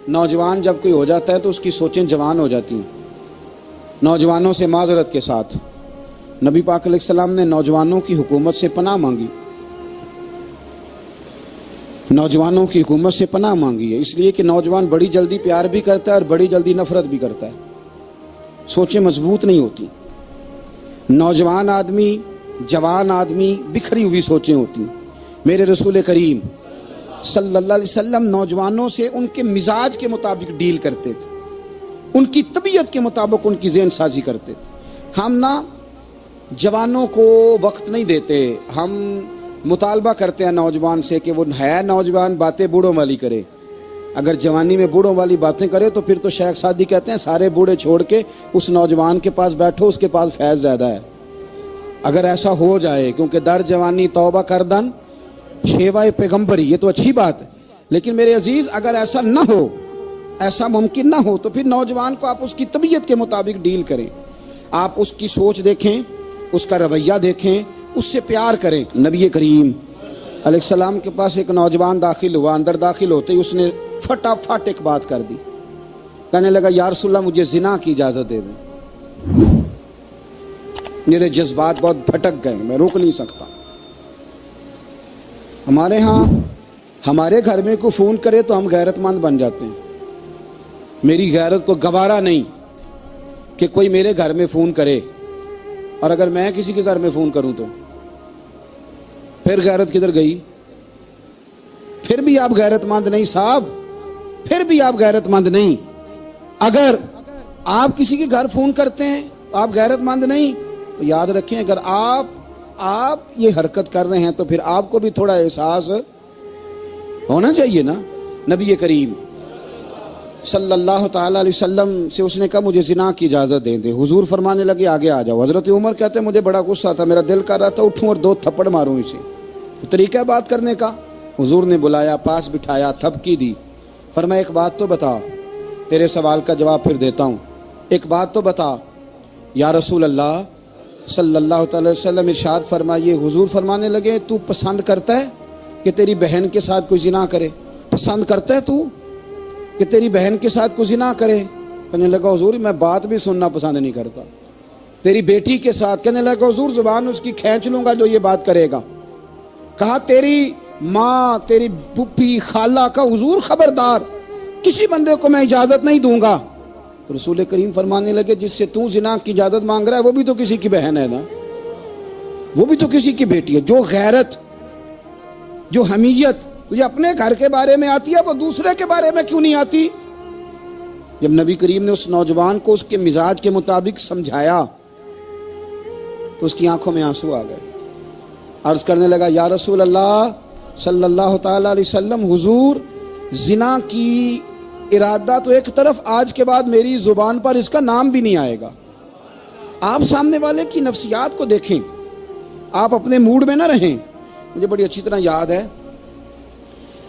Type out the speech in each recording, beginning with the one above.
نوجوان جب کوئی ہو جاتا ہے تو اس کی سوچیں جوان ہو جاتی ہیں. نوجوانوں سے معذرت کے ساتھ نبی پاک علیہ السلام نے نوجوانوں کی حکومت سے پناہ مانگی. نوجوانوں کی حکومت سے پناہ مانگی ہے اس لیے کہ نوجوان بڑی جلدی پیار بھی کرتا ہے اور بڑی جلدی نفرت بھی کرتا ہے. سوچیں مضبوط نہیں ہوتی. نوجوان آدمی، جوان آدمی، بکھری ہوئی سوچیں ہوتی ہیں. میرے رسول کریم صلی اللہ علیہ وسلم نوجوانوں سے ان کے مزاج کے مطابق ڈیل کرتے تھے، ان کی طبیعت کے مطابق ان کی ذہن سازی کرتے تھے. ہم نہ جوانوں کو وقت نہیں دیتے. ہم مطالبہ کرتے ہیں نوجوان سے کہ وہ ہے نوجوان، باتیں بوڑھوں والی کرے. اگر جوانی میں بوڑھوں والی باتیں کرے تو پھر تو شیخ سعدی کہتے ہیں سارے بوڑھے چھوڑ کے اس نوجوان کے پاس بیٹھو، اس کے پاس فیض زیادہ ہے. اگر ایسا ہو جائے، کیونکہ در جوانی توبہ کردن شیوائے پیغمبری، یہ تو اچھی بات ہے. لیکن میرے عزیز اگر ایسا نہ ہو، ایسا ممکن نہ ہو، تو پھر نوجوان کو آپ اس کی طبیعت کے مطابق ڈیل کریں. آپ اس کی سوچ دیکھیں، اس کا رویہ دیکھیں، اس سے پیار کریں. نبی کریم علیہ السلام کے پاس ایک نوجوان داخل ہوا. اندر داخل ہوتے ہی اس نے فٹافٹ ایک بات کر دی. کہنے لگا یا رسول اللہ مجھے زنا کی اجازت دے دیں. میرے جذبات بہت بھٹک گئے، میں روک نہیں سکتا. ہمارے ہاں ہمارے گھر میں کوئی فون کرے تو ہم غیرت مند بن جاتے ہیں. میری غیرت کو گوارا نہیں کہ کوئی میرے گھر میں فون کرے، اور اگر میں کسی کے گھر میں فون کروں تو پھر غیرت کدھر گئی؟ پھر بھی آپ غیرت مند نہیں صاحب، پھر بھی آپ غیرت مند نہیں. اگر آپ کسی کے گھر فون کرتے ہیں تو آپ غیرت مند نہیں. تو یاد رکھیں اگر آپ یہ حرکت کر رہے ہیں تو پھر آپ کو بھی تھوڑا احساس ہونا چاہیے نا. نبی کریم صلی اللہ تعالی علیہ وسلم سے اس نے کہا مجھے زنا کی اجازت دیں دے. حضور فرمانے لگے آگے آ جاؤ. حضرت عمر کہتے ہیں مجھے بڑا غصہ تھا، میرا دل کر رہا تھا اٹھوں اور 2 تھپڑ ماروں اسے. تو طریقہ ہے بات کرنے کا. حضور نے بلایا، پاس بٹھایا، تھپکی دی. فرمایا ایک بات تو بتا، تیرے سوال کا جواب پھر دیتا ہوں. ایک بات تو بتا. یا رسول اللہ صلی اللہ تعالی وسلم ارشاد فرمائیے. حضور فرمانے لگے تو پسند کرتا ہے کہ تیری بہن کے ساتھ کوئی زنا کرے؟ پسند کرتا ہے تو کہ تیری بہن کے ساتھ کوئی زنا کرے؟ کہنے لگا حضور میں بات بھی سننا پسند نہیں کرتا. تیری بیٹی کے ساتھ؟ کہنے لگا حضور زبان اس کی کھینچ لوں گا جو یہ بات کرے گا. کہا تیری ماں، تیری پھوپھی، خالہ کا؟ حضور خبردار کسی بندے کو میں اجازت نہیں دوں گا. تو رسول کریم فرمانے لگے جس سے تو زنا کی اجازت مانگ رہا ہے وہ بھی تو کسی کی بہن ہے نا، وہ بھی تو کسی کی بیٹی ہے. جو غیرت، جو حمیت تجھے اپنے گھر کے بارے میں آتی ہے وہ دوسرے کے بارے میں کیوں نہیں آتی؟ جب نبی کریم نے اس نوجوان کو اس کے مزاج کے مطابق سمجھایا تو اس کی آنکھوں میں آنسو آ گئے. عرض کرنے لگا یا رسول اللہ صلی اللہ تعالی علیہ وسلم حضور زنا کی ارادہ تو ایک طرف، آج کے بعد میری زبان پر اس کا نام بھی نہیں آئے گا. آپ سامنے والے کی نفسیات کو دیکھیں، آپ اپنے موڈ میں نہ رہیں. مجھے بڑی اچھی طرح یاد ہے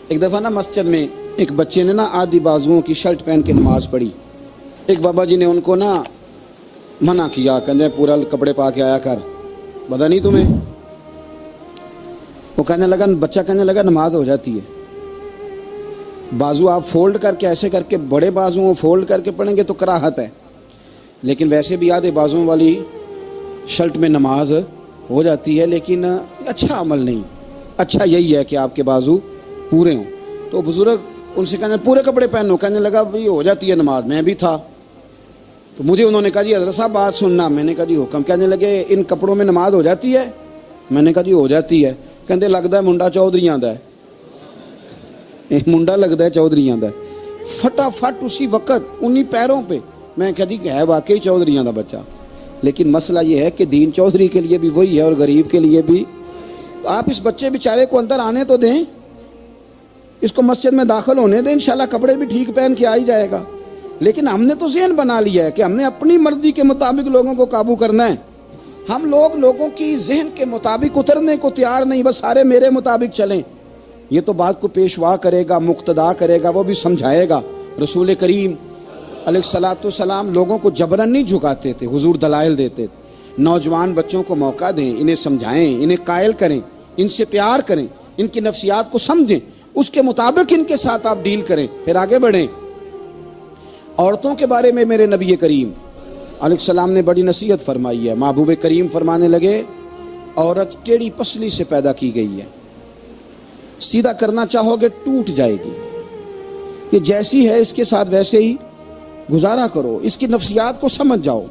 ایک دفعہ نا مسجد میں ایک بچے نے نا آدھی بازوؤں کی شرٹ پہن کے نماز پڑھی. ایک بابا جی نے ان کو نا منع کیا، کہنے پورا کپڑے پا کے آیا کر، پتہ نہیں تمہیں؟ وہ کہنے لگا، بچہ کہنے لگا نماز ہو جاتی ہے، بازو آپ فولڈ کر کے ایسے کر کے، بڑے بازو فولڈ کر کے پڑھیں گے تو کراہت ہے، لیکن ویسے بھی آدھے بازوؤں والی شرٹ میں نماز ہو جاتی ہے. لیکن اچھا عمل نہیں، اچھا یہی ہے کہ آپ کے بازو پورے ہوں. تو بزرگ ان سے کہنے پورے کپڑے پہنو. کہنے لگا بھائی ہو جاتی ہے نماز، میں بھی تھا. تو مجھے انہوں نے کہا جی حضرت صاحب بات سننا. میں نے کہا جی حکم. کہنے لگے ان کپڑوں میں نماز ہو جاتی ہے؟ میں نے کہا جی ہو جاتی ہے. کہتے لگتا ہے منڈا چودھریاں دا ہے، منڈا لگتا ہے چودھریاں دا. فٹافٹ اسی وقت انہی پیروں پہ میں کہا جی ہے واقعی چودھریاں دا بچہ. لیکن مسئلہ یہ ہے کہ دین چودھری کے لیے بھی وہی ہے اور غریب کے لیے بھی. تو آپ اس بچے بیچارے کو اندر آنے تو دیں، اس کو مسجد میں داخل ہونے دیں، انشاءاللہ کپڑے بھی ٹھیک پہن کے آ ہی جائے گا. لیکن ہم نے تو ذہن بنا لیا ہے کہ ہم نے اپنی مرضی کے مطابق لوگوں کو قابو کرنا ہے. ہم لوگوں کی ذہن کے مطابق اترنے کو تیار نہیں، بس سارے میرے مطابق چلیں. یہ تو بات کو پیشوا کرے گا، مقتدا کرے گا، وہ بھی سمجھائے گا. رسول کریم علیہ الصلوۃ والسلام لوگوں کو جبرن نہیں جھکاتے تھے، حضور دلائل دیتے تھے. نوجوان بچوں کو موقع دیں، انہیں سمجھائیں، انہیں قائل کریں، ان سے پیار کریں، ان کی نفسیات کو سمجھیں، اس کے مطابق ان کے ساتھ آپ ڈیل کریں، پھر آگے بڑھیں. عورتوں کے بارے میں میرے نبی کریم علیہ السلام نے بڑی نصیحت فرمائی ہے. محبوب کریم فرمانے لگے عورت ٹیڑھی پسلی سے پیدا کی گئی ہے, سیدھا کرنا چاہو گے ٹوٹ جائے گی, یہ جیسی ہے اس کے ساتھ ویسے ہی گزارا کرو, اس کی نفسیات کو سمجھ جاؤ.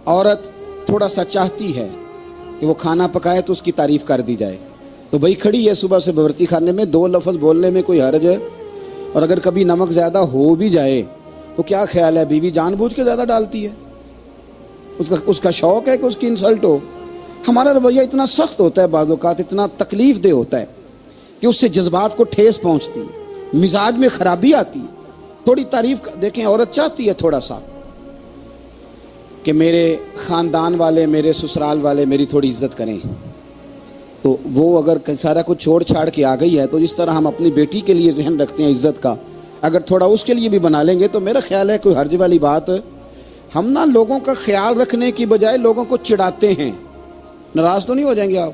عورت تھوڑا سا چاہتی ہے کہ وہ کھانا پکائے تو اس کی تعریف کر دی جائے, تو بھائی کھڑی ہے صبح سے باورچی خانے میں, 2 لفظ بولنے میں کوئی حرج ہے؟ اور اگر کبھی نمک زیادہ ہو بھی جائے تو کیا خیال ہے, بیوی جان بوجھ کے زیادہ ڈالتی ہے, اس کا شوق ہے کہ اس کی انسلٹ ہو. ہمارا رویہ اتنا سخت ہوتا ہے, بعض اوقات اتنا تکلیف دہ ہوتا ہے کہ اس سے جذبات کو ٹھیس پہنچتی ہے, مزاج میں خرابی آتی ہے. تھوڑی تعریف دیکھیں, عورت چاہتی ہے تھوڑا سا کہ میرے خاندان والے, میرے سسرال والے میری تھوڑی عزت کریں, تو وہ اگر سارا کچھ چھوڑ چھاڑ کے آ گئی ہے تو جس طرح ہم اپنی بیٹی کے لیے ذہن رکھتے ہیں عزت کا, اگر تھوڑا اس کے لیے بھی بنا لیں گے تو میرا خیال ہے کوئی حرج والی بات. ہم نا لوگوں کا خیال رکھنے کی بجائے لوگوں کو چڑھاتے ہیں. ناراض تو نہیں ہو جائیں گے آپ؟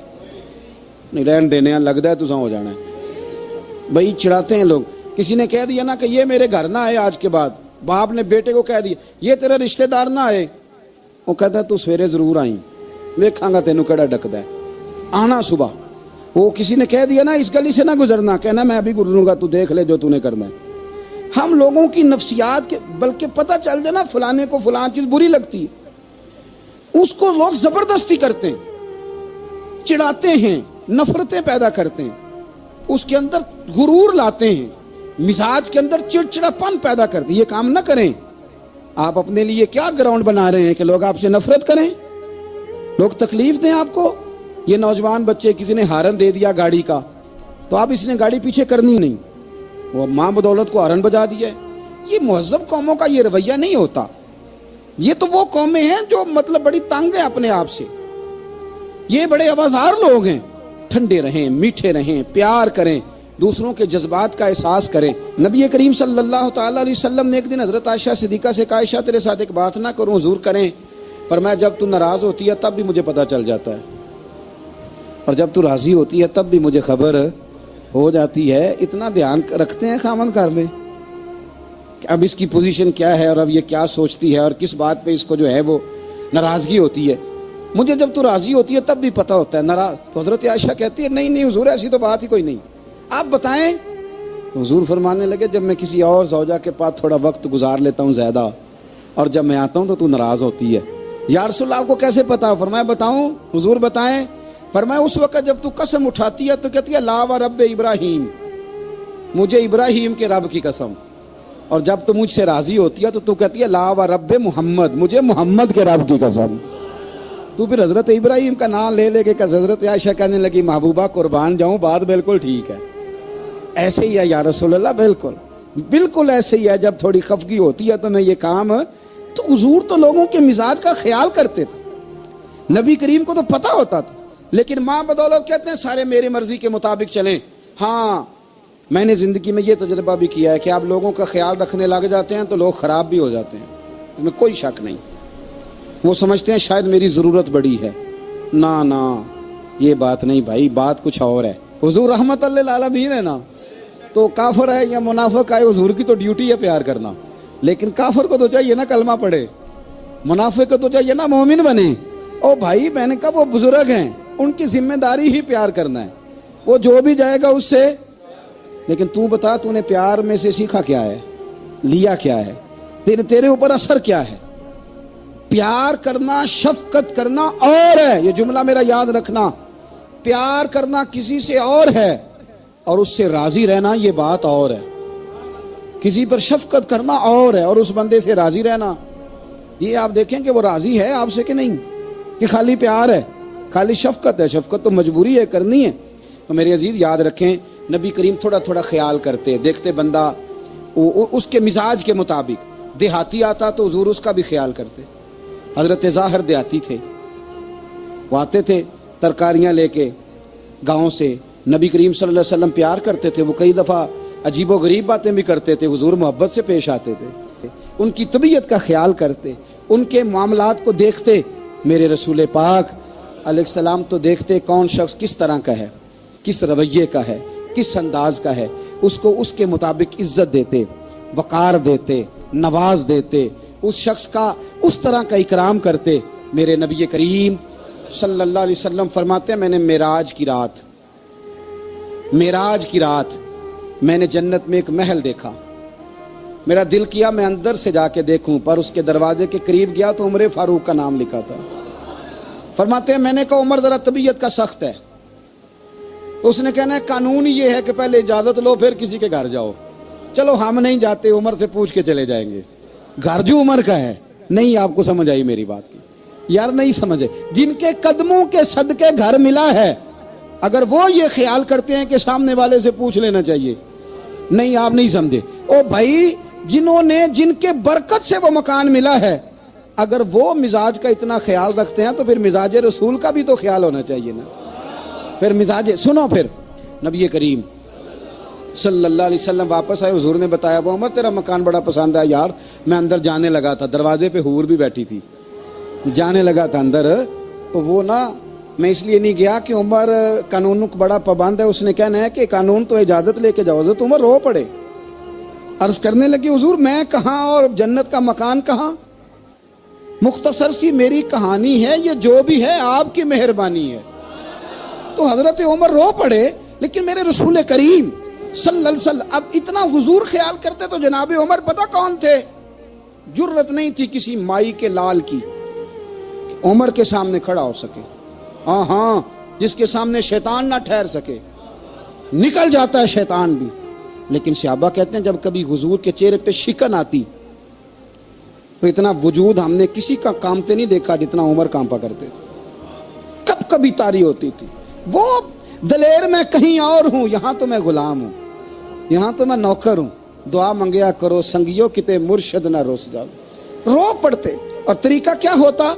نہیں, رہن دینے لگتا ہے تو ہو جانا ہے بھائی, چڑھاتے ہیں لوگ. کسی نے کہہ دیا نا کہ یہ میرے گھر نہ آئے آج کے بعد, باپ نے بیٹے کو کہہ دیا یہ تیرا رشتہ دار نہ آئے, وہ کہتا ہے تو سویرے ضرور آئی, ویکھاں گا تینوں کیڑا ڈکدا ہے, آنا صبح. وہ کسی نے کہہ دیا نا اس گلی سے نہ گزرنا, کہنا میں ابھی گزروں گا, تو دیکھ لے جو تو نے کرنا ہے. ہم لوگوں کی نفسیات کے, بلکہ پتہ چل جائے نا فلانے کو فلاں چیز بری لگتی ہے, اس کو لوگ زبردستی کرتے ہیں, چڑھاتے ہیں, نفرتیں پیدا کرتے ہیں, اس کے اندر غرور لاتے ہیں, مزاج کے اندر چڑچڑا پن پیدا کرتے ہیں. یہ کام نہ کریں. آپ اپنے لیے کیا گراؤنڈ بنا رہے ہیں کہ لوگ آپ سے نفرت کریں, لوگ تکلیف دیں آپ کو. یہ نوجوان بچے, کسی نے ہارن دے دیا گاڑی کا, تو آپ اس نے گاڑی پیچھے کرنی نہیں, وہ ماں بدولت کو ہارن بجا دیا ہے. یہ مہذب قوموں کا یہ رویہ نہیں ہوتا. یہ تو وہ قومیں ہیں جو مطلب بڑی تنگ ہیں اپنے آپ سے, یہ بڑے آوازار لوگ ہیں. ٹھنڈے رہیں, میٹھے رہیں, پیار کریں, دوسروں کے جذبات کا احساس کریں. نبی کریم صلی اللہ تعالی علیہ وسلم نے ایک دن حضرت عائشہ صدیقہ سے کہا, عائشہ تیرے ساتھ ایک بات نہ کروں, حضور کریں. فرمایا جب تو ناراض ہوتی ہے تب بھی مجھے پتہ چل جاتا ہے, اور جب تو راضی ہوتی ہے تب بھی مجھے خبر ہو جاتی ہے. اتنا دھیان رکھتے ہیں خاوند گھر میں کہ اب اس کی پوزیشن کیا ہے, اور اب یہ کیا سوچتی ہے, اور کس بات پہ اس کو جو ہے وہ ناراضگی ہوتی ہے. مجھے جب تو راضی ہوتی ہے تب بھی پتہ ہوتا ہے. ناراض تو حضرت عائشہ کہتی ہے نہیں نہیں حضور ایسی تو بات ہی کوئی نہیں, آپ بتائیں. تو حضور فرمانے لگے جب میں کسی اور زوجہ کے پاس تھوڑا وقت گزار لیتا ہوں زیادہ, اور جب میں آتا ہوں تو ناراض ہوتی ہے. یا رسول اللہ آپ کو کیسے پتا؟ فرمایا بتاؤں حضور بتائیں. فرمایا اس وقت جب تو قسم اٹھاتی ہے تو کہتی ہے لا و رب ابراہیم, مجھے ابراہیم کے رب کی قسم, اور جب تو مجھ سے راضی ہوتی ہے تو کہتی ہے لا و رب محمد, مجھے محمد کے رب کی قسم. تو پھر حضرت ابراہیم کا نام لے لے کے حضرت عائشہ کہنے لگی محبوبہ قربان جاؤں, بات بالکل ٹھیک ہے, ایسے ہی ہے یا رسول اللہ, بالکل بالکل ایسے ہی ہے. جب تھوڑی خفگی ہوتی ہے تو میں یہ کام, تو حضور تو لوگوں کے مزاج کا خیال کرتے تھے, نبی کریم کو تو پتہ ہوتا تھا. لیکن ماں بدولت کہتے ہیں سارے میری مرضی کے مطابق چلیں. ہاں میں نے زندگی میں یہ تجربہ بھی کیا ہے کہ آپ لوگوں کا خیال رکھنے لگ جاتے ہیں تو لوگ خراب بھی ہو جاتے ہیں, اس میں کوئی شک نہیں. وہ سمجھتے ہیں شاید میری ضرورت بڑی ہے. نا یہ بات نہیں بھائی, بات کچھ اور ہے. حضور رحمت اللہ للعالمین ہے نا, تو کافر ہے یا منافق ہے, حضور کی تو ڈیوٹی ہے پیار کرنا. لیکن کافر کو تو چاہیے نا کلمہ پڑھے, منافق کو تو چاہیے نا مومن بنے. او بھائی میں نے کہا وہ بزرگ ہیں, ان کی ذمہ داری ہی پیار کرنا ہے, وہ جو بھی جائے گا اس سے. لیکن تو بتا تو نے پیار میں سے سیکھا کیا ہے, لیا کیا ہے, تیرے اوپر اثر کیا ہے. پیار کرنا, شفقت کرنا اور ہے, یہ جملہ میرا یاد رکھنا. پیار کرنا کسی سے اور ہے, اور اس سے راضی رہنا یہ بات اور ہے. کسی پر شفقت کرنا اور ہے, اور اس بندے سے راضی رہنا یہ آپ دیکھیں کہ وہ راضی ہے آپ سے کہ نہیں, کہ خالی پیار ہے, خالی شفقت ہے. شفقت تو مجبوری ہے, کرنی ہے. تو میرے عزیز یاد رکھیں نبی کریم تھوڑا تھوڑا خیال کرتے, دیکھتے بندہ اس کے مزاج کے مطابق. دیہاتی آتا تو حضور اس کا بھی خیال کرتے. حضرت ظاہر دیہاتی تھے, وہ آتے تھے ترکاریاں لے کے گاؤں سے, نبی کریم صلی اللہ علیہ وسلم پیار کرتے تھے. وہ کئی دفعہ عجیب و غریب باتیں بھی کرتے تھے, حضور محبت سے پیش آتے تھے, ان کی طبیعت کا خیال کرتے, ان کے معاملات کو دیکھتے. میرے رسول پاک علیہ السلام تو دیکھتے کون شخص کس طرح کا ہے, کس رویے کا ہے, کس انداز کا ہے, اس کو اس کے مطابق عزت دیتے, وقار دیتے, نواز دیتے, اس شخص کا اس طرح کا اکرام کرتے. میرے نبی کریم صلی اللہ علیہ وسلم فرماتے ہیں میں نے معراج کی رات میں نے جنت میں ایک محل دیکھا. میرا دل کیا میں اندر سے جا کے دیکھوں, پر اس کے دروازے کے قریب گیا تو عمر فاروق کا نام لکھا تھا. فرماتے ہیں میں نے کہا عمر ذرا طبیعت کا سخت ہے. اس نے کہنا ہے قانون یہ ہے کہ پہلے اجازت لو پھر کسی کے گھر جاؤ. چلو ہم نہیں جاتے, عمر سے پوچھ کے چلے جائیں گے. گھر جو عمر کا ہے. نہیں آپ کو سمجھ آئی میری بات کی یار, نہیں سمجھے. جن کے قدموں کے صدقے گھر ملا ہے, اگر وہ یہ خیال کرتے ہیں کہ سامنے والے سے پوچھ لینا چاہیے, نہیں آپ نہیں سمجھے. او بھائی, جن کے برکت سے وہ مکان ملا ہے, اگر وہ مزاج کا اتنا خیال رکھتے ہیں تو پھر مزاج رسول کا بھی تو خیال ہونا چاہیے نا. پھر مزاج سنو. پھر نبی کریم صلی اللہ علیہ وسلم واپس آئے. حضور نے بتایا وہ عمر تیرا مکان بڑا پسند ہے یار. میں اندر جانے لگا تھا, دروازے پہ حور بھی بیٹھی تھی, جانے لگا تھا اندر, تو وہ نا میں اس لیے نہیں گیا کہ عمر قانون کو بڑا پابند ہے. اس نے کہنا ہے کہ قانون تو اجازت لے کے جاؤ. تو عمر رو پڑے, عرض کرنے لگی حضور میں کہاں اور جنت کا مکان کہاں. مختصر سی میری کہانی ہے, یہ جو بھی ہے آپ کی مہربانی ہے. تو حضرت عمر رو پڑے. لیکن میرے رسول کریم صلی اللہ علیہ وسلم اب اتنا حضور خیال کرتے تو جناب عمر پتہ کون تھے, جرت نہیں تھی کسی مائی کے لال کی عمر کے سامنے کھڑا ہو سکے. ہاں جس کے سامنے شیطان نہ ٹھہر سکے, نکل جاتا ہے شیطان بھی. لیکن صحابہ کہتے ہیں جب کبھی حضور کے چہرے پہ شکن آتی تو اتنا وجود ہم نے کسی کا کامتے نہیں دیکھا جتنا عمر کانپا کرتے تھے. کبھی تاری ہوتی تھی. وہ دلیر میں کہیں اور ہوں, یہاں تو میں غلام ہوں, یہاں تو میں نوکر ہوں. دعا منگیا کرو سنگیو کتے مرشد نہ روس جاؤ. رو پڑتے. اور طریقہ کیا ہوتا,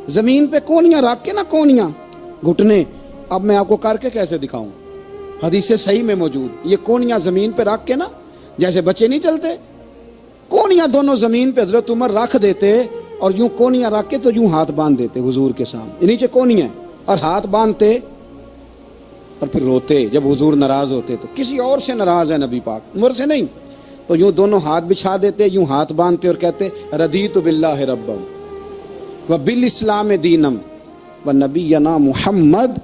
زمین پہ کونیاں رکھ کے نا, کونیاں گھٹنے, اب میں آپ کو کر کے کیسے دکھاؤں, حدیث صحیح میں موجود. یہ کونیاں زمین پہ رکھ کے نا, جیسے بچے نہیں چلتے, کونیاں دونوں زمین پہ حضرت عمر رکھ دیتے اور یوں کونیاں رکھ کے تو یوں ہاتھ باندھ دیتے حضور کے سامنے, نیچے کونیاں اور ہاتھ باندھتے اور پھر روتے. جب حضور ناراض ہوتے تو کسی اور سے ناراض ہے نبی پاک, عمر سے نہیں, تو یوں دونوں ہاتھ بچھا دیتے, یوں ہاتھ باندھتے اور کہتے رضیت باللہ ربا وبالاسلام دینم ونبینا محمد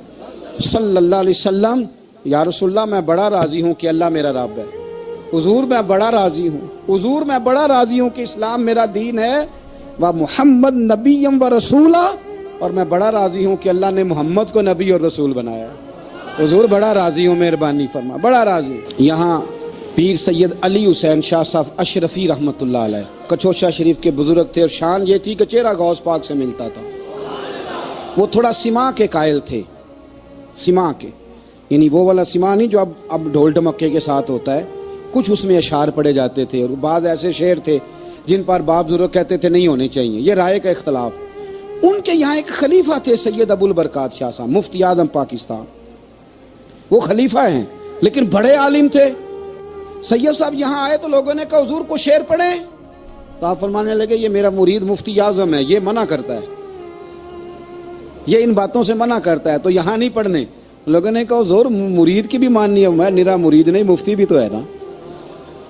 صلی اللہ علیہ وسلم. یا رسول اللہ میں بڑا راضی ہوں کہ اللہ میرا رب ہے. حضور میں بڑا راضی ہوں, حضور میں بڑا راضی ہوں کہ اسلام میرا دین ہے. و محمد نبیم و رسولہ, اور میں بڑا راضی ہوں کہ اللہ نے محمد کو نبی اور رسول بنایا. حضور بڑا راضی ہوں, مہربانی فرما, بڑا راضی. یہاں پیر سید علی حسین شاہ صاحب اشرفی رحمۃ اللہ علیہ کچوشا شریف کے بزرگ تھے, اور شان یہ تھی کہ چہرہ غوث پاک سے ملتا تھا. وہ تھوڑا سما کے قائل تھے, سما کے, یعنی وہ والا سما نہیں جو اب ڈھول ڈمکے کے ساتھ ہوتا ہے. کچھ اس میں اشعار پڑے جاتے تھے, اور بعض ایسے شعر تھے جن پر باپ بزرگ کہتے تھے نہیں ہونے چاہیے, یہ رائے کا اختلاف. ان کے یہاں ایک خلیفہ تھے سید ابو البرکات شاہ صاحب, مفتی اعظم پاکستان. وہ خلیفہ ہیں لیکن بڑے عالم تھے. سید صاحب یہاں آئے تو لوگوں نے کہا حضور کو شعر پڑھیں, تو آپ فرمانے لگے یہ میرا مرید مفتی اعظم ہے, یہ منع کرتا ہے, یہ ان باتوں سے منع کرتا ہے, تو یہاں نہیں پڑھنے. لوگوں نے کہا حضور مرید کی بھی ماننی ہے, میں نرا مرید نہیں مفتی بھی تو ہے نا,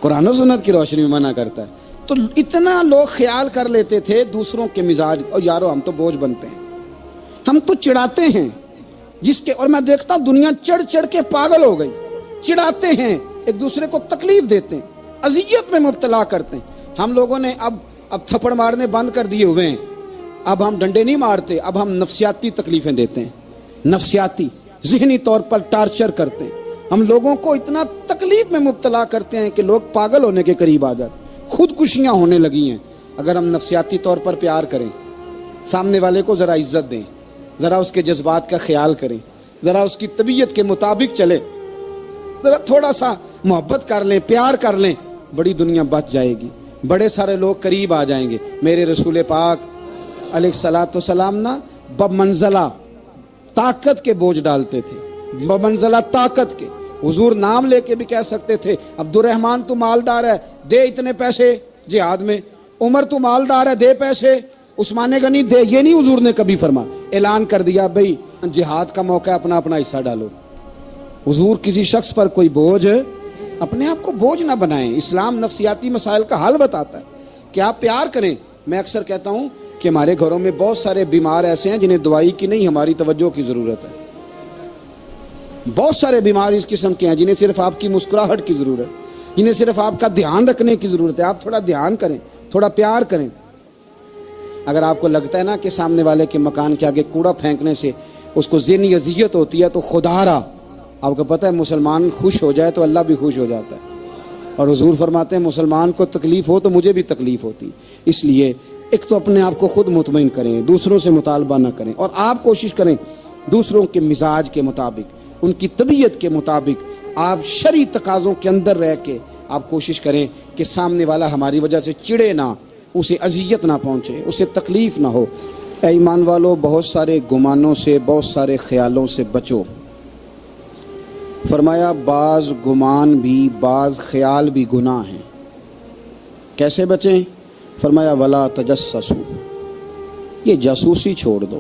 قرآن و سنت کی روشنی میں منع کرتا ہے. تو اتنا لوگ خیال کر لیتے تھے دوسروں کے مزاج, اور یارو ہم تو بوجھ بنتے ہیں, ہم تو چڑھاتے ہیں جس کے, اور میں دیکھتا ہوں دنیا چڑھ چڑھ کے پاگل ہو گئی, چڑھاتے ہیں ایک دوسرے کو, تکلیف دیتے ہیں, اذیت میں مبتلا کرتے ہیں. ہم لوگوں نے اب تھپڑ مارنے بند کر دیے ہوئے ہیں, اب ہم ڈنڈے نہیں مارتے, اب ہم نفسیاتی تکلیفیں دیتے ہیں, نفسیاتی ذہنی طور پر ٹارچر کرتے ہیں. ہم لوگوں کو اتنا تکلیف میں مبتلا کرتے ہیں کہ لوگ پاگل ہونے کے قریب آ جاتے, خودکشیاں ہونے لگی ہیں. اگر ہم نفسیاتی طور پر پیار کریں, سامنے والے کو ذرا عزت دیں, ذرا اس کے جذبات کا خیال کریں, ذرا اس کی طبیعت کے مطابق چلے, ذرا تھوڑا سا محبت کر لیں, پیار کر لیں, بڑی دنیا بچ جائے گی, بڑے سارے لوگ قریب آ جائیں گے. میرے رسول پاک علیہ الصلوۃ والسلام نا بمنزلہ طاقت کے بوجھ ڈالتے تھے, بمنزلہ طاقت کے. حضور نام لے کے بھی کہہ سکتے تھے عبد الرحمن تو مالدار ہے, دے اتنے پیسے جہاد میں, عمر تو مالدار ہے, دے پیسے, عثمان غنی دے, یہ نہیں حضور نے کبھی فرمایا. اعلان کر دیا بھئی جہاد کا موقع ہے, اپنا اپنا حصہ ڈالو. حضور کسی شخص پر کوئی بوجھ, اپنے آپ کو بوجھ نہ بنائیں. اسلام نفسیاتی مسائل کا حل بتاتا ہے. کہ آپ پیار کریں. میں اکثر کہتا ہوں کہ ہمارے گھروں میں بہت سارے بیمار ایسے ہیں جنہیں دوائی کی نہیں ہماری توجہ کی ضرورت ہے. بہت سارے بیمار اس قسم کے ہیں جنہیں صرف آپ کی مسکراہٹ کی ضرورت ہے, جنہیں صرف آپ کا دھیان رکھنے کی ضرورت ہے. آپ تھوڑا دھیان کریں, تھوڑا پیار کریں. اگر آپ کو لگتا ہے نا کہ سامنے والے کے مکان کے آگے کوڑا پھینکنے سے اس کو ذہنی اذیت ہوتی ہے, تو خدا را آپ کو پتہ ہے مسلمان خوش ہو جائے تو اللہ بھی خوش ہو جاتا ہے. اور حضور فرماتے ہیں مسلمان کو تکلیف ہو تو مجھے بھی تکلیف ہوتی. اس لیے ایک تو اپنے آپ کو خود مطمئن کریں, دوسروں سے مطالبہ نہ کریں, اور آپ کوشش کریں دوسروں کے مزاج کے مطابق, ان کی طبیعت کے مطابق, آپ شرعی تقاضوں کے اندر رہ کے آپ کوشش کریں کہ سامنے والا ہماری وجہ سے چڑے نہ, اسے اذیت نہ پہنچے, اسے تکلیف نہ ہو. اے ایمان والو, بہت سارے گمانوں سے, بہت سارے خیالوں سے بچو. فرمایا بعض گمان بھی, بعض خیال بھی گناہ ہیں. کیسے بچیں؟ فرمایا ولا تجسسوا, یہ جاسوسی چھوڑ دو.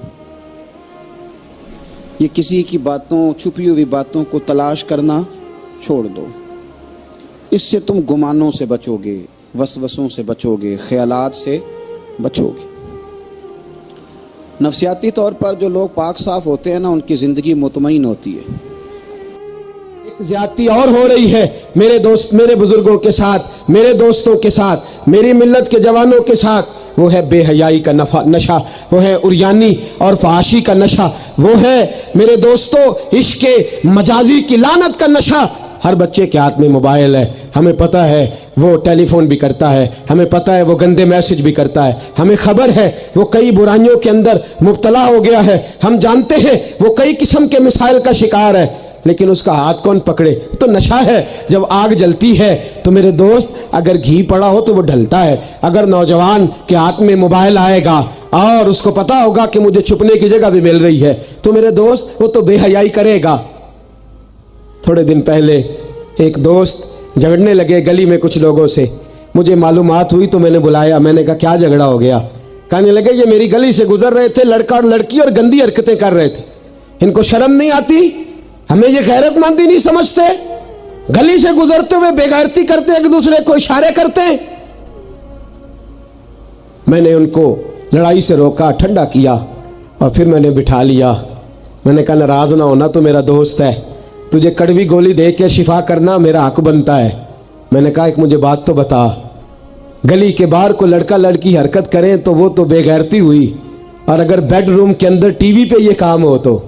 یہ کسی کی باتوں, چھپی ہوئی باتوں کو تلاش کرنا چھوڑ دو. اس سے تم گمانوں سے بچو گے, وسوسوں سے بچو گے, خیالات سے بچو گے. نفسیاتی طور پر جو لوگ پاک صاف ہوتے ہیں نا, ان کی زندگی مطمئن ہوتی ہے. ایک زیادتی اور ہو رہی ہے میرے دوست, میرے بزرگوں کے ساتھ, میرے دوستوں کے ساتھ, میری ملت کے جوانوں کے ساتھ. وہ ہے بے حیائی کا نشہ, وہ ہے عریانی اور فحاشی کا نشہ, وہ ہے میرے دوستو عشق مجازی کی لعنت کا نشہ. ہر بچے کے ہاتھ میں موبائل ہے, ہمیں پتہ ہے وہ ٹیلی فون بھی کرتا ہے, ہمیں پتہ ہے وہ گندے میسج بھی کرتا ہے, ہمیں خبر ہے وہ کئی برائیوں کے اندر مبتلا ہو گیا ہے, ہم جانتے ہیں وہ کئی قسم کے مسائل کا شکار ہے. لیکن اس کا ہاتھ کون پکڑے؟ تو نشہ ہے. جب آگ جلتی ہے تو میرے دوست اگر گھی پڑا ہو تو وہ ڈھلتا ہے. اگر نوجوان کے ہاتھ میں موبائل آئے گا اور اس کو پتا ہوگا کہ مجھے چھپنے کی جگہ بھی مل رہی ہے, تو میرے دوست وہ تو بے حیائی کرے گا. تھوڑے دن پہلے ایک دوست جھگڑنے لگے گلی میں کچھ لوگوں سے. مجھے معلومات ہوئی تو میں نے بلایا, میں نے کہا کیا جھگڑا ہو گیا؟ کہنے لگے یہ میری گلی سے گزر رہے تھے لڑکا اور لڑکی اور گندی حرکتیں کر رہے تھے. ان کو شرم نہیں آتی؟ ہمیں یہ غیرت مندی نہیں سمجھتے؟ گلی سے گزرتے ہوئے بے غیرتی کرتے ایک دوسرے کو اشارے کرتے ہیں. میں نے ان کو لڑائی سے روکا, ٹھنڈا کیا, اور پھر میں نے بٹھا لیا. میں نے کہا ناراض نہ ہونا, تو میرا دوست ہے, تجھے کڑوی گولی دے کے شفا کرنا میرا حق بنتا ہے. میں نے کہا ایک مجھے بات تو بتا, گلی کے باہر کو لڑکا لڑکی حرکت کریں تو وہ تو بے غیرتی ہوئی, اور اگر بیڈ روم کے اندر ٹی وی پہ یہ کام ہو, تو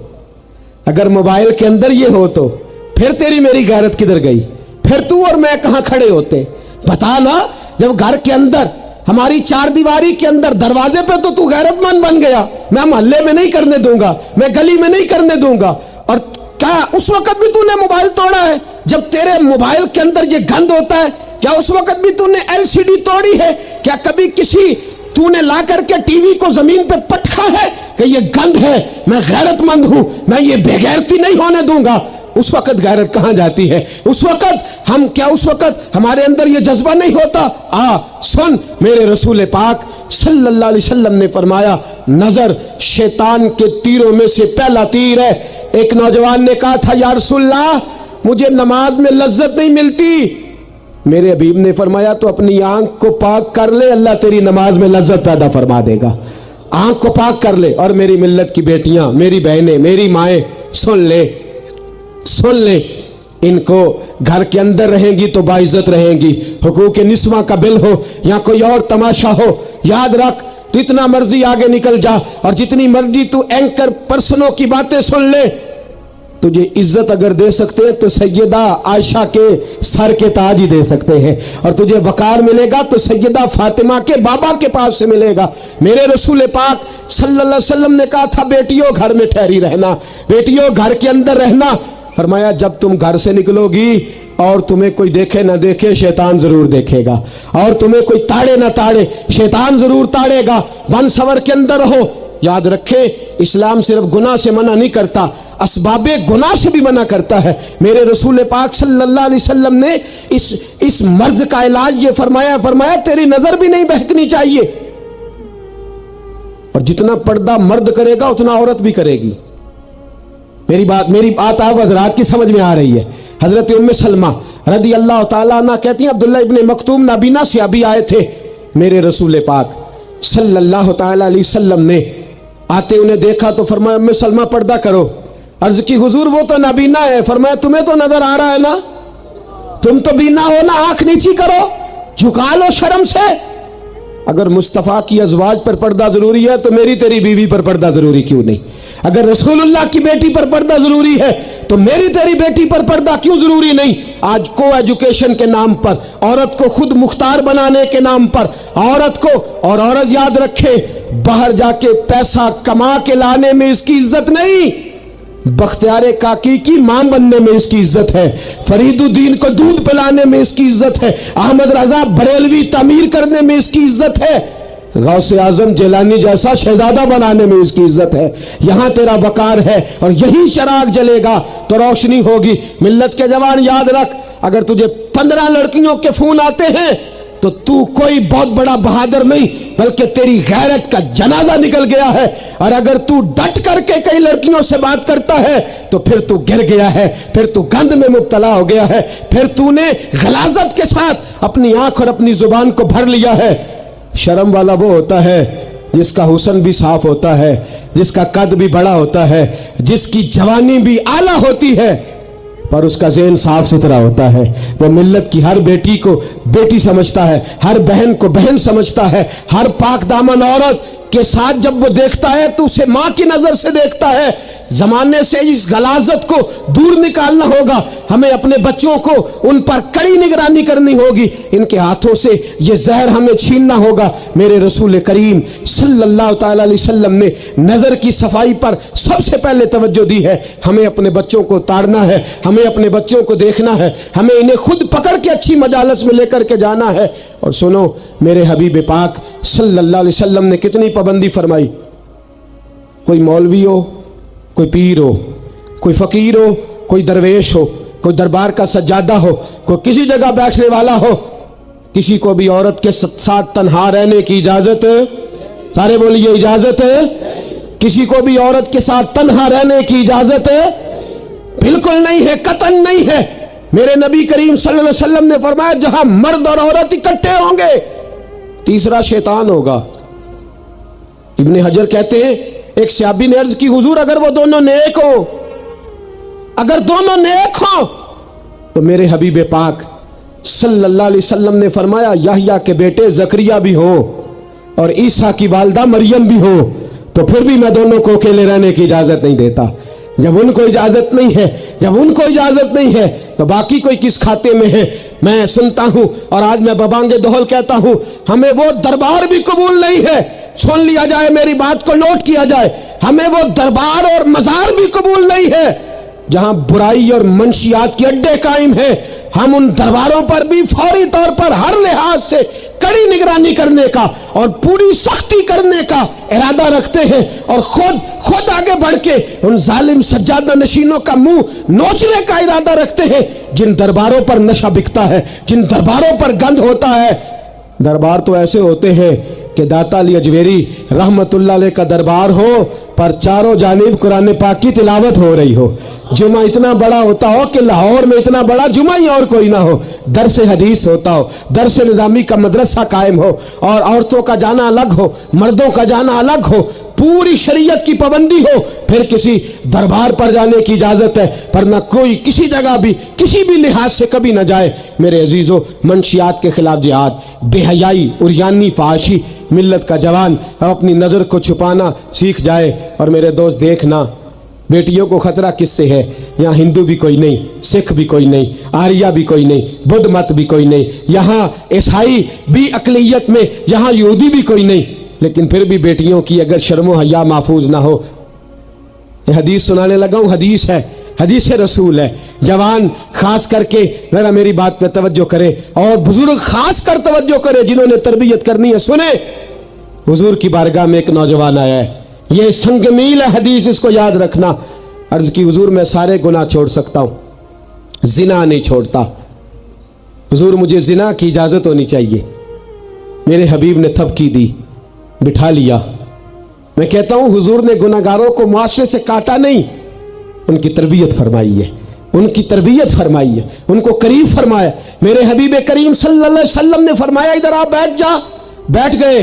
اگر موبائل کے اندر یہ ہو, تو پھر تیری میری غیرت کدھر گئی؟ پھر تو اور میں کہاں کھڑے ہوتے؟ بتا نا. جب گھر کے اندر ہماری چار دیواری کے اندر دروازے پہ تو غیرت مند بن گیا, میں محلے میں نہیں کرنے دوں گا, میں گلی میں نہیں کرنے دوں گا. اور کیا اس وقت بھی تو نے موبائل توڑا ہے جب تیرے موبائل کے اندر یہ گند ہوتا ہے؟ کیا اس وقت بھی تو نے ایل سی ڈی توڑی ہے؟ کیا کبھی کسی تو نے لا کر کے ٹی وی کو زمین پہ پٹکا ہے کہ یہ گند ہے, میں غیرت مند ہوں, میں یہ بے غیرتی نہیں ہونے دوں گا؟ اس وقت غیرت کہاں جاتی ہے؟ اس وقت ہم کیا اس وقت ہمارے اندر یہ جذبہ نہیں ہوتا؟ سن, میرے رسول پاک صلی اللہ علیہ وسلم نے فرمایا نظر شیطان کے تیروں میں سے پہلا تیر ہے. ایک نوجوان نے کہا تھا یا رسول اللہ مجھے نماز میں لذت نہیں ملتی. میرے حبیب نے فرمایا تو اپنی آنکھ کو پاک کر لے, اللہ تیری نماز میں لذت پیدا فرما دے گا. آنکھ کو پاک کر لے. اور میری ملت کی بیٹیاں, میری بہنیں, میری مائیں, سن لے, سن لے, ان کو گھر کے اندر رہیں گی تو باعزت رہیں گی. حقوق نسواں کا بل ہو یا کوئی اور تماشا ہو, یاد رکھ جتنا مرضی آگے نکل جا اور جتنی مرضی تو اینکر پرسنوں کی باتیں سن لے, تجھے عزت اگر دے سکتے ہیں تو سیدہ عائشہ کے سر کے تاج ہی دے سکتے ہیں, اور تجھے وقار ملے گا تو سیدہ فاطمہ کے بابا کے پاس سے ملے گا. میرے رسول پاک صلی اللہ علیہ وسلم نے کہا تھا بیٹیوں گھر میں ٹھہری رہنا, بیٹیوں گھر کے اندر رہنا. فرمایا جب تم گھر سے نکلو گی اور تمہیں کوئی دیکھے نہ دیکھے شیطان ضرور دیکھے گا, اور تمہیں کوئی تاڑے نہ تاڑے شیطان ضرور تاڑے گا. بن سور کے اندر رہو. یاد رکھے اسلام صرف گناہ سے منع نہیں کرتا, اسباب گناہ سے بھی منع کرتا ہے. میرے رسول پاک صلی اللہ علیہ وسلم نے اس مرض کا علاج یہ فرمایا تیری نظر بھی نہیں بہکنی چاہیے, اور جتنا پردہ مرد کرے گا اتنا عورت بھی کرے گی. میری بات آپ حضرات کی سمجھ میں آ رہی ہے؟ حضرت ام سلمہ رضی اللہ تعالیٰ عنہ کہتی ہیں عبداللہ ابن مکتوم نابینا سے ابھی آئے تھے, میرے رسول پاک صلی اللہ تعالی علیہ وسلم نے آتے انہیں دیکھا تو فرمایا ام سلمہ پردہ کرو. عرض کی حضور وہ تو نابینا ہے. فرمایا تمہیں تو نظر آ رہا ہے نا, تم تو بینا ہو نا, آنکھ نیچی کرو, جھکا لو شرم سے. اگر مصطفیٰ کی ازواج پر پردہ ضروری ہے تو میری تیری بیوی پر پردہ ضروری کیوں نہیں؟ اگر رسول اللہ کی بیٹی پر پردہ ضروری ہے تو میری تیری بیٹی پر پردہ کیوں ضروری نہیں؟ آج کو ایجوکیشن کے نام پر, عورت کو خود مختار بنانے کے نام پر عورت کو, اور عورت یاد رکھے باہر جا کے پیسہ کما کے لانے میں اس کی عزت نہیں, بختیار کاکی کی ماں بننے میں اس کی عزت ہے, فرید الدین کو دودھ پلانے میں اس کی عزت ہے, احمد رضا بریلوی تعمیر کرنے میں اس کی عزت ہے, غوث اعظم جیلانی جیسا شہزادہ بنانے میں اس کی عزت ہے. یہاں تیرا وقار ہے اور یہی چراغ جلے گا تو روشنی ہوگی. ملت کے جوان یاد رکھ, اگر تجھے 15 لڑکیوں کے فون آتے ہیں تو تو کوئی بہت بڑا بہادر نہیں, بلکہ تیری غیرت کا جنازہ نکل گیا ہے. اور اگر تو ڈٹ کر کے کئی لڑکیوں سے بات کرتا ہے تو پھر تو گر گیا ہے, پھر تو گند میں مبتلا ہو گیا ہے, پھر تو نے غلاظت کے ساتھ اپنی آنکھ اور اپنی زبان کو بھر لیا ہے. شرم والا وہ ہوتا ہے جس کا حسن بھی صاف ہوتا ہے, جس کا قد بھی بڑا ہوتا ہے, جس کی جوانی بھی اعلیٰ ہوتی ہے, پر اس کا ذہن صاف ستھرا ہوتا ہے. وہ ملت کی ہر بیٹی کو بیٹی سمجھتا ہے, ہر بہن کو بہن سمجھتا ہے, ہر پاک دامن عورت کے ساتھ جب وہ دیکھتا ہے تو اسے ماں کی نظر سے دیکھتا ہے. زمانے سے اس غلاظت کو دور نکالنا ہوگا. ہمیں اپنے بچوں کو ان پر کڑی نگرانی کرنی ہوگی, ان کے ہاتھوں سے یہ زہر ہمیں چھیننا ہوگا. میرے رسول کریم صلی اللہ تعالی علیہ وسلم نے نظر کی صفائی پر سب سے پہلے توجہ دی ہے. ہمیں اپنے بچوں کو اتارنا ہے, ہمیں اپنے بچوں کو دیکھنا ہے, ہمیں انہیں خود پکڑ کے اچھی مجالس میں لے کر کے جانا ہے. اور سنو, میرے حبیب پاک صلی اللہ علیہ وسلم نے کتنی پابندی فرمائی. کوئی مولوی ہو, کوئی پیر ہو, کوئی فقیر ہو, کوئی درویش ہو, کوئی دربار کا سجادہ ہو, کوئی کسی جگہ بیٹھنے والا ہو, کسی کو بھی عورت کے ساتھ تنہا رہنے کی اجازت, سارے بولیے اجازت ہے, کسی کو بھی عورت کے ساتھ تنہا رہنے کی اجازت بالکل نہیں ہے, قطعاً نہیں ہے. میرے نبی کریم صلی اللہ علیہ وسلم نے فرمایا جہاں مرد اور عورت اکٹھے ہوں گے تیسرا شیطان ہوگا. ابن حجر کہتے ہیں ایک صحابی نے عرض کی حضور اگر وہ دونوں نیک ہوں, اگر دونوں نیک ہوں تو میرے حبیب پاک صلی اللہ علیہ وسلم نے فرمایا یحییٰ کے بیٹے زکریا بھی ہوں اور عیسیٰ کی والدہ مریم بھی ہوں تو پھر بھی میں دونوں کو اکیلے رہنے کی اجازت نہیں دیتا. جب ان کو اجازت نہیں ہے, جب ان کو اجازت نہیں ہے تو باقی کوئی کس کھاتے میں ہے. میں سنتا ہوں اور آج میں ببانگ دہل کہتا ہوں, ہمیں وہ دربار بھی قبول نہیں ہے. سن لیا جائے, میری بات کو نوٹ کیا جائے, ہمیں وہ دربار اور مزار بھی قبول نہیں ہے جہاں برائی اور منشیات کے اڈے قائم ہیں. ہم ان درباروں پر بھی فوری طور پر ہر لحاظ سے کڑی نگرانی کرنے کا اور پوری سختی کرنے کا ارادہ رکھتے ہیں اور خود آگے بڑھ کے ان ظالم سجادہ نشینوں کا منہ نوچنے کا ارادہ رکھتے ہیں جن درباروں پر نشہ بکتا ہے, جن درباروں پر گند ہوتا ہے. دربار تو ایسے ہوتے ہیں کہ داتا علی اجویری رحمت اللہ علیہ کا دربار ہو پر چاروں جانب قرآن پاک کی تلاوت ہو رہی ہو, جمعہ اتنا بڑا ہوتا ہو کہ لاہور میں اتنا بڑا جمعہ ہی اور کوئی نہ ہو, درس حدیث ہوتا ہو, درس نظامی کا مدرسہ قائم ہو, اور عورتوں کا جانا الگ ہو, مردوں کا جانا الگ ہو, پوری شریعت کی پابندی ہو, پھر کسی دربار پر جانے کی اجازت ہے, پر نہ کوئی کسی جگہ بھی کسی بھی لحاظ سے کبھی نہ جائے. میرے عزیزو, منشیات کے خلاف جہاد, بے حیائی, عریانی, فحاشی, ملت کا جوان اب اپنی نظر کو چھپانا سیکھ جائے. اور میرے دوست دیکھنا, بیٹیوں کو خطرہ کس سے ہے؟ یہاں ہندو بھی کوئی نہیں, سکھ بھی کوئی نہیں, آریہ بھی کوئی نہیں, بدھ مت بھی کوئی نہیں, یہاں عیسائی بھی اقلیت میں, یہاں یہودی بھی کوئی نہیں, لیکن پھر بھی بیٹیوں کی اگر شرم و حیا محفوظ نہ ہو. حدیث سنانے لگا ہوں, حدیث ہے, حدیث رسول ہے. جوان خاص کر کے ذرا میری بات پہ توجہ کرے اور بزرگ خاص کر توجہ کرے جنہوں نے تربیت کرنی ہے. سنے, حضور کی بارگاہ میں ایک نوجوان آیا ہے, یہ سنگ میل ہے حدیث, اس کو یاد رکھنا. عرض کی حضور میں سارے گناہ چھوڑ سکتا ہوں, زنا نہیں چھوڑتا. حضور مجھے زنا کی اجازت ہونی چاہیے. میرے حبیب نے تھپکی دی, بٹھا لیا. میں کہتا ہوں حضور نے گناہگاروں کو معاشرے سے کاٹا نہیں, ان کی تربیت فرمائی ہے, ان کی تربیت فرمائی ہے, ان کو قریب فرمایا. میرے حبیب کریم صلی اللہ علیہ وسلم نے فرمایا ادھر آپ بیٹھ جا, بیٹھ گئے.